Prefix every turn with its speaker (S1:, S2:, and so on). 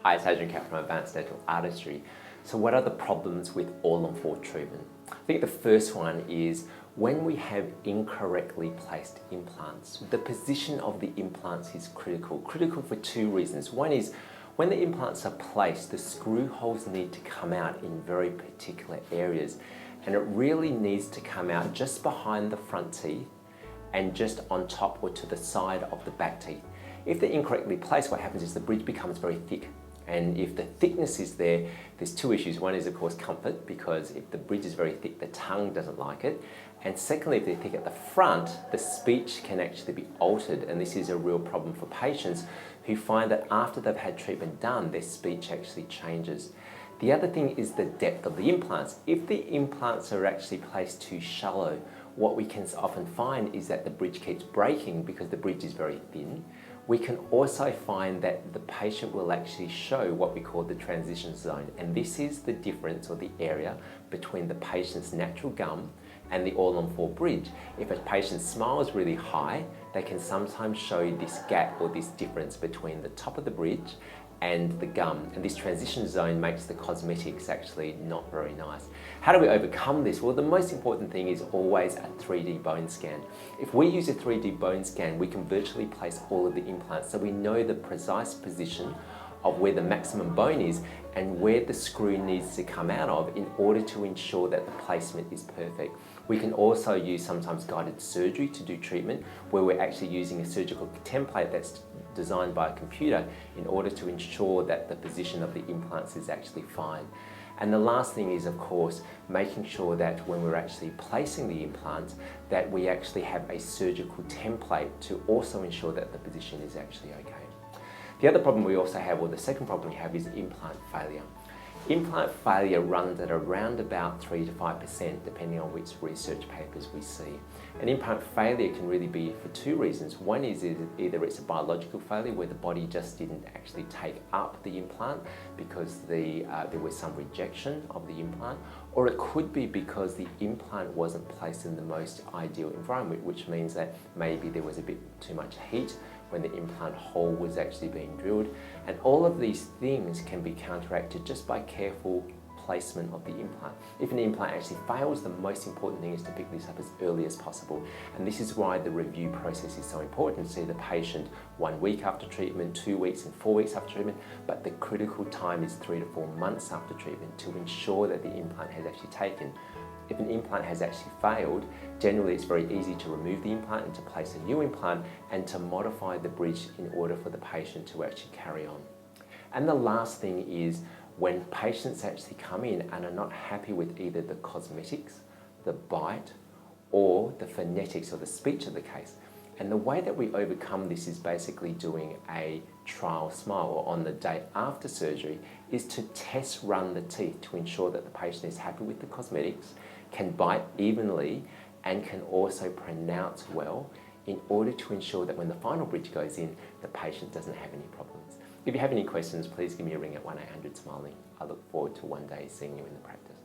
S1: Hi, it's Adrian from Advanced Dental Artistry. So what are the problems with all-on-4 treatment? I think the first one is when we have incorrectly placed implants. The position of the implants is critical. Critical for two reasons. One is when the implants are placed, the screw holes need to come out in very particular areas, and it really needs to come out just behind the front teeth and just on top or to the side of the back teeth. If they're incorrectly placed, what happens is the bridge becomes very thick. And if the thickness is there, there's two issues. One is, of course, comfort, because if the bridge is very thick, the tongue doesn't like it. And secondly, if they're thick at the front, the speech can actually be altered. And this is a real problem for patients who find that after they've had treatment done, their speech actually changes. The other thing is the depth of the implants. If the implants are actually placed too shallow, what we can often find is that the bridge keeps breaking because the bridge is very thin. We can also find that the patient will actually show what we call the transition zone, and this is the difference or the area between the patient's natural gum and the all-on-4 bridge. If a patient smiles really high, they can sometimes show this gap or this difference between the top of the bridge and the gum, and this transition zone makes the cosmetics actually not very nice. How do we overcome this? Well, the most important thing is always a 3D bone scan. If we use a 3D bone scan, we can virtually place all of the implants, so we know the precise position of where the maximum bone is and where the screw needs to come out of in order to ensure that the placement is perfect. We can also use sometimes guided surgery to do treatment, where we're actually using a surgical template that's designed by a computer in order to ensure that the position of the implants is actually fine. And the last thing is, of course, making sure that when we're actually placing the implants, that we actually have a surgical template to also ensure that the position is actually okay. The other problem we also have, or the second problem we have, is implant failure. Implant failure runs at around about 3 to 5%, depending on which research papers we see. And implant failure can really be for two reasons. One is either it's a biological failure where the body just didn't actually take up the implant because there was some rejection of the implant, or it could be because the implant wasn't placed in the most ideal environment, which means that maybe there was a bit too much heat when the implant hole was actually being drilled. And all of these things can be counteracted just by careful placement of the implant. If an implant actually fails, the most important thing is to pick this up as early as possible. And this is why the review process is so important, to see the patient 1 week after treatment, 2 weeks and 4 weeks after treatment, but the critical time is 3 to 4 months after treatment to ensure that the implant has actually taken. If an implant has actually failed, generally it's very easy to remove the implant and to place a new implant and to modify the bridge in order for the patient to actually carry on. And the last thing is when patients actually come in and are not happy with either the cosmetics, the bite, or the phonetics or the speech of the case. And the way that we overcome this is basically doing a trial smile, or on the day after surgery, is to test run the teeth to ensure that the patient is happy with the cosmetics, can bite evenly, and can also pronounce well in order to ensure that when the final bridge goes in, the patient doesn't have any problems. If you have any questions, please give me a ring at 1-800-SMILING. I look forward to one day seeing you in the practice.